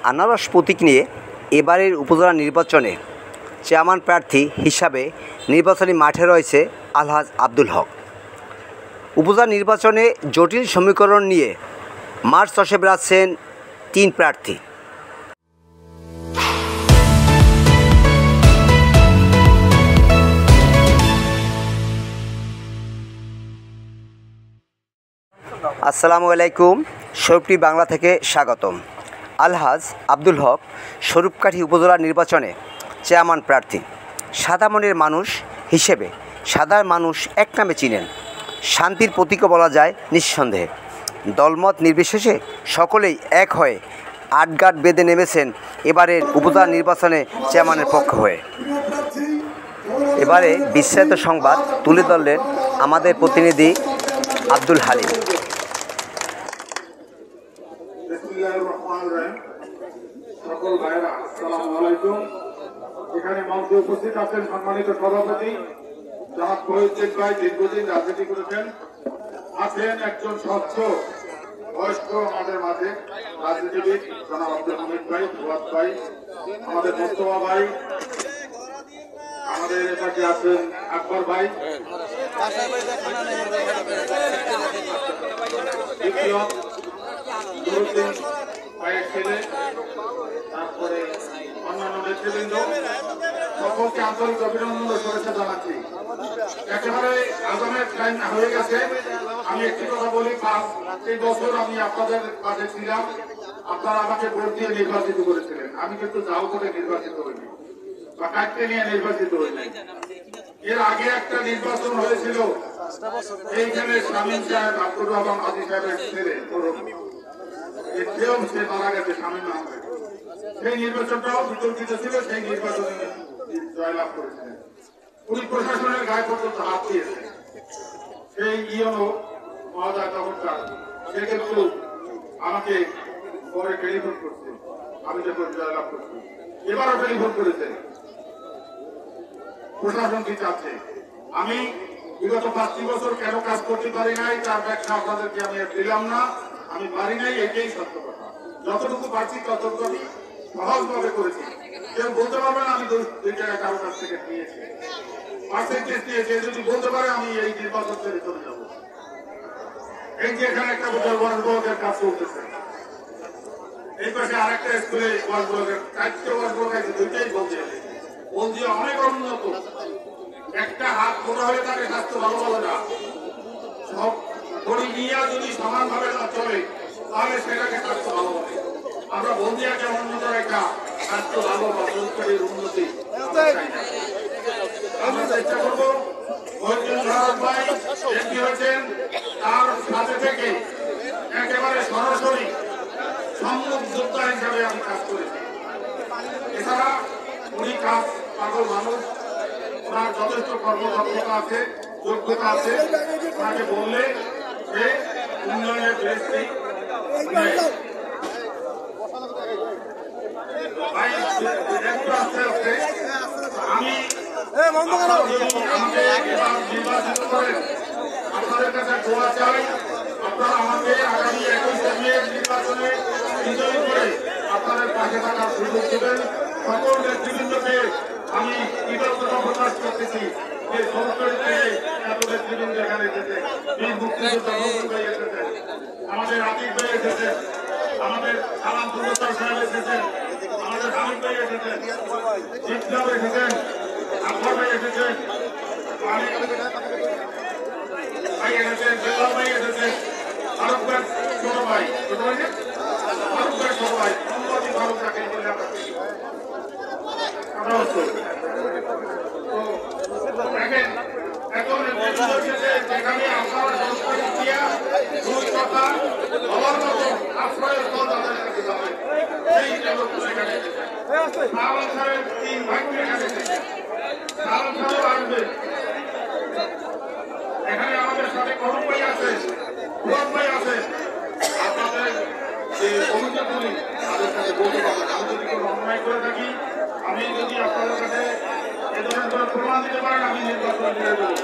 আনারস প্রতীক নিয়ে এবারের উপজেলা নির্বাচনে চেয়ারম্যান প্রার্থী হিসাবে নির্বাচনী মাঠে রয়েছে আলহাজ আব্দুল হক। উপজেলা নির্বাচনে জটিল সমীকরণ নিয়ে মাঠ চষে বেড়াচ্ছেন 3 প্রার্থী। আসসালামু আলাইকুম, শরীফটি বাংলা থেকে স্বাগতম। আলহাজ আব্দুল হক স্বরূপকাঠি উপজেলা নির্বাচনে চেয়ারম্যান প্রার্থী। সাদা মনের মানুষ হিসেবে সাধারণ মানুষ এক নামে চিনেন। শান্তির প্রতীকও বলা যায় নিঃসন্দেহে। দলমত নির্বিশেষে সকলেই এক হয়ে আটঘাট বেঁধে নেমেছেন এবারের উপজেলা নির্বাচনে চেয়ারম্যানের পক্ষ হয়ে। এবারে বিস্তারিত সংবাদ তুলে ধরলেন আমাদের প্রতিনিধি আব্দুল হালিম। সকল ভাইরা আসসালামু আলাইকুম। এখানে মঞ্চে উপস্থিত আছেন সম্মানিত সভাপতি জনাব ফরিদ ভাই, দীর্ঘদিন রাজনীতি করেছেন। আছেন একজন স্বচ্ছ বয়স্ক আমাদের মাঝে রাজনীতিবিদ জনাব আব্দুল হামিদ ভাই, ফুয়াদ ভাই, আমাদের মোস্তফা ভাই, আমাদের এপাশে আছেন আকবর ভাই, ভাইয়ের ছেলে, তারপরে অন্যান্য নেতৃবৃন্দ, সকলকে আন্তরিক অভিনন্দন ও শুভেচ্ছা জানাচ্ছি। একেবারে আগামের টাইম হয়ে গেছে। আমি একটি কথা বলি, 5 বছর আমি আপনাদের কাছে ছিলাম, আপনারা আমাকে ভোট দিয়ে নির্বাচিত করেছিলেন। আমি কিন্তু জাল করে নির্বাচিত হইনি বা কাটতে নিয়ে নির্বাচিত হইনি। এর আগে একটা নির্বাচন হয়েছিল এইখানে শামীম সাহেব, আব্দুর রহমান হাজি সাহেবের ছেলে, সে মারা গেছে শামীম আহমেদ। সেই নির্বাচনটাও বিতর্কিত ছিল, সেই নির্বাচনে জয়লাভ করেছিলেন। পুলিশ প্রশাসনের গায়ে পর্যন্ত হাত দিয়েছে। সেই ইয়নো মহোদয় তখনকার, সে কিন্তু আমাকে পরে টেলিফোন করছে আমি যখন জয়লাভ করছি। এবারও টেলিফোন করেছে, প্রশাসন কি চাচ্ছে। আমি বিগত 5 বছর কেন কাজ করতে পারি নাই তার ব্যাখ্যা আপনাদেরকে আমি দিলাম না। আমি পারি নাই, এটাই সত্য কথা। যতটুকু পারছি ততটুকু আমি সহজভাবে করেছি। কেউ বলতে পারবে না আমি 2 টাকা কারো কাছ থেকে নিয়েছি, পার্সেন্টেজ দিয়েছে। যদি বলতে পারে আমি এই নির্বাচন ছেড়ে চলে যাবো। এই যে এখানে একটা ওয়াশ ব্লকের কাজ চলতেছে, এই পাশে আরেকটা স্কুলে ওয়াশ ব্লকের 4টে ওয়াশ ব্লক আছে, 2টাই বলদিয়া অনেক উন্নত। একটা হাত মোটা হলে তাকে স্বাস্থ্য ভালো বলে না। সব গড়ি নিয়ে যদি সমানভাবে না চলে তাহলে সেটাকে স্বাস্থ্য ভালো বলে। আমরা বলদিয়াকে উন্নত একটা স্বাস্থ্য ভালো বা সংস্কারের উন্নতি আমরা চেষ্টা করবো। ভাই এমপি হয়েছেন, তার সাথে থেকে একেবারে সরাসরি সম্মুখ যোদ্ধা হিসাবে আমি কাজ করেছি। এছাড়া উনি কাজ পাগল মানুষ, ওনার যথেষ্ট কর্মদক্ষতা আছে, যোগ্যতা আছে। ওনাকে বললে সে উন্নয়নের দৃষ্টি আস্তে আস্তে আমি নির্বাচিত করেন আপনাদের কাছে দোয়া চাই। আপনারা আমাকে আগামী 21 মে নির্বাচনে বিজয়ী করে আপনাদের পাশে থাকার সুযোগ দেবেন। সকল নেতৃবৃন্দকে আমি কৃতজ্ঞতা প্রকাশ করতেছি যে সরকারি থেকে এত নেতৃবৃন্দ এখানে এসেছে। বীর মুক্তিযোদ্ধা ভাই এসেছেন, আমাদের আতিক ভাই এসেছেন, আমাদের সালাম সুন্দর সাহেব এসেছেন, আমাদের হামিদ ভাই এসেছেন, ইসলাম এসেছেন, আকবর ভাই এসেছেন, ভাই এসেছেন, বেলাল ভাই এসেছেন, ফারুক ভাই ছোট ভাই, ফারুক ভাই ছোট ভাই, সম্পত্তি ফারুক রাখেন বলে এখন যেখানে আপনারা সংস্কৃতি দিয়া 2 কথা বলার মতো আশ্রয়ের স্থল তাদের কাছে যাবে। সেই সেখানে 3 ভাগ এখানে আসবে। এখানে আমাদের সাথে করুণ ভাই আছে, ফুয়াদ ভাই আছে। আপনাদের যে অভিযোগগুলি তাদের কাছে বলতে পারবেন। আমি যদি কোনো অন্যায় করে থাকি, আমি যদি আপনাদের কাছে এ ধরনের কোনো প্রমাণ দিতে পারেন, আমি নির্বাচন দিয়ে দেবো।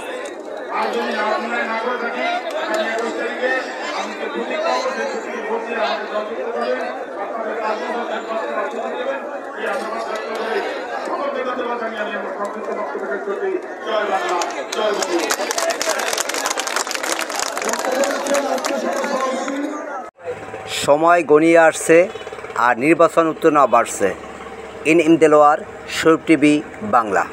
আর যদি অন্যায় না করে থাকি, আমি 21 তারিখে আমি যে ছুটি পাবো সেই ছুটি ভোট দিয়ে আমাকে সহযোগিতা করবেন। আমাদের কাজ অর্জন দেবেন এই আশাবাদ ব্যক্ত করে সকলকে ধন্যবাদ জানিয়ে আমি আমার সংক্ষিপ্ত বক্তব্য শেষ করছি। জয় বাংলা, জয় বঙ্গবন্ধু। সময় গনিয়ে আসছে আর নির্বাচন উত্তেজনা বাড়ছে। In Delwar, Sharif TV Bangla.